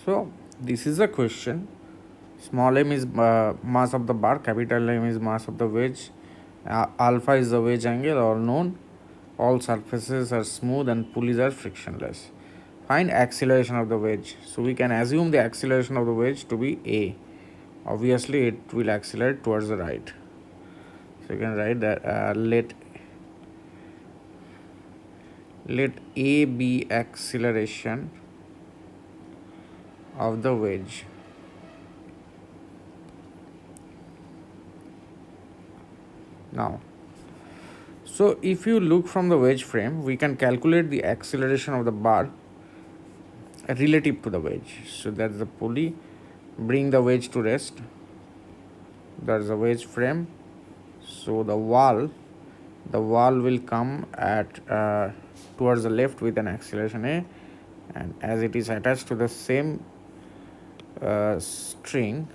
So this is a question. Small m is mass of the bar, capital M is mass of the wedge, alpha is the wedge angle or known, all surfaces are smooth and pulleys are frictionless. Find acceleration of the wedge. So we can assume the acceleration of the wedge to be A. Obviously it will accelerate towards the right. So you can write that let A be acceleration of the wedge. Now, so if you look from the wedge frame, we can calculate the acceleration of the bar relative to the wedge. So that's the pulley. Bring the wedge to rest. That's the wedge frame. So the wall will come at towards the left with an acceleration A, and as it is attached to the same string,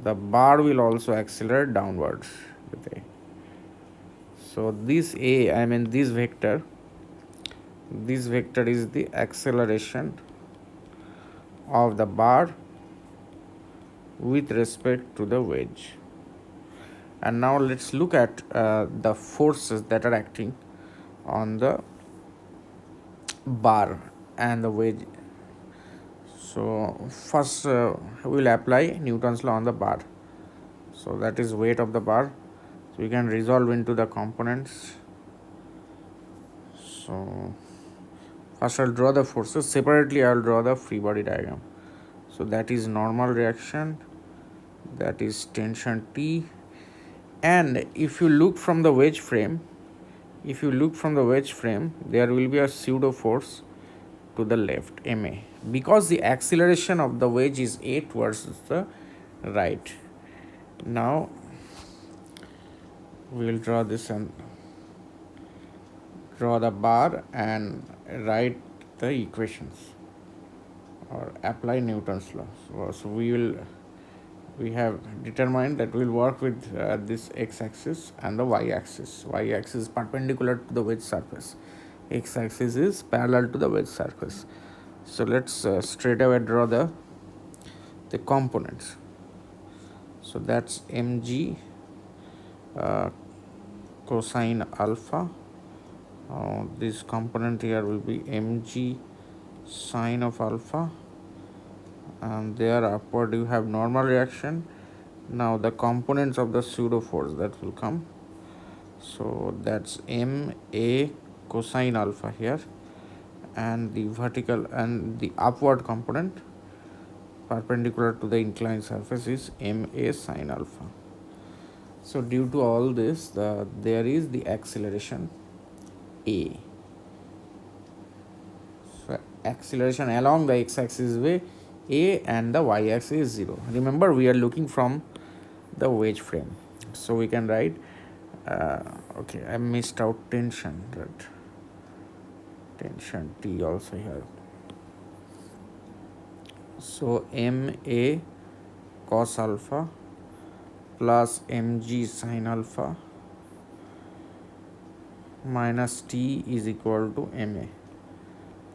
the bar will also accelerate downwards with A. So this A, I mean this vector is the acceleration of the bar with respect to the wedge. And now let's look at the forces that are acting on the bar and the wedge. So first we'll apply Newton's law on the bar. So that is weight of the bar. So we can resolve into the components. So first I'll draw the forces. Separately I'll draw the free body diagram. So that is normal reaction, that is tension T, and if you look from the wedge frame, there will be a pseudo force to the left, ma, because the acceleration of the wedge is A towards the right. Now we will draw this and draw the bar and write the equations or apply Newton's law. So we have determined that we'll work with this x-axis and the y-axis. Y-axis is perpendicular to the wedge surface. X-axis is parallel to the wedge surface. So let's straight away draw the components. So that's mg cosine alpha. This component here will be mg sine of alpha, and there upward you have normal reaction. Now the components of the pseudo force that will come, so that's ma cosine alpha here, and the vertical and the upward component perpendicular to the inclined surface is ma sine alpha. So due to all this, there is the acceleration A. So acceleration along the x-axis way A and the y-axis is 0. Remember, we are looking from the wedge frame, so we can write okay, I missed out tension, right? Tension T also here. So ma cos alpha plus mg sin alpha minus T is equal to ma.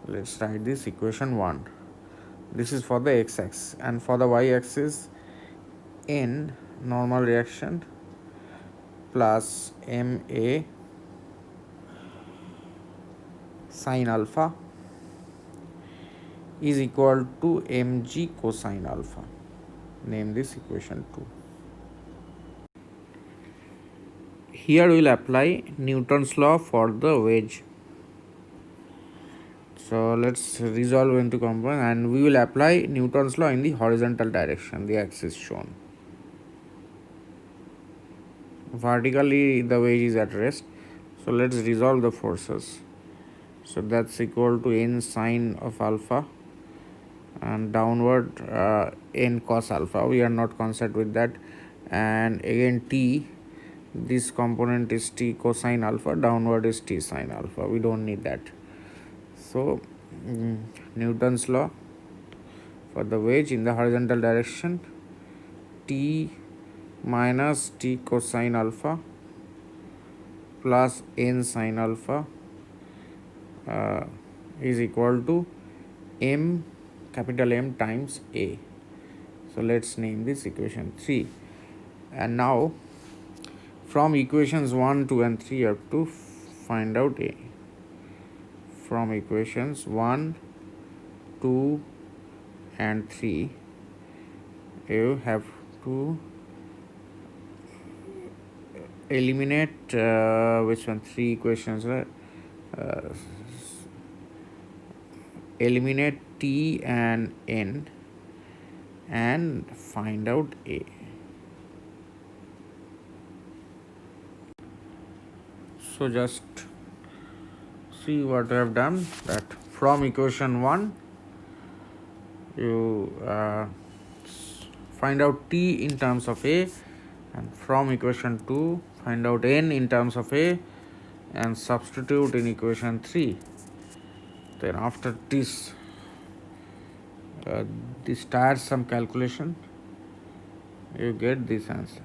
Let's write this equation 1. This is for the x-axis, and for the y-axis, n normal reaction plus ma sin alpha is equal to mg cosine alpha. Name this equation 2. Here we will apply Newton's law for the wedge. So let's resolve into component, and we will apply Newton's law in the horizontal direction, the axis shown. Vertically the wedge is at rest, so let's resolve the forces. So that's equal to n sine of alpha, and downward n cos alpha. We are not concerned with that. And again T, this component is T cosine alpha, downward is T sine alpha. We don't need that. So Newton's law for the wedge in the horizontal direction, T minus T cosine alpha plus n sine alpha is equal to m capital M times A. So let's name this equation 3. And now from equations 1, 2 and 3 you have to find out A. From equations 1, 2 and 3 you have to eliminate which one, 3 equations, right? Eliminate T and N and find out A. So just see what I have done, that from equation 1 you find out T in terms of A, and from equation 2 find out N in terms of A and substitute in equation 3. Then after this this starts some calculation, you get this answer.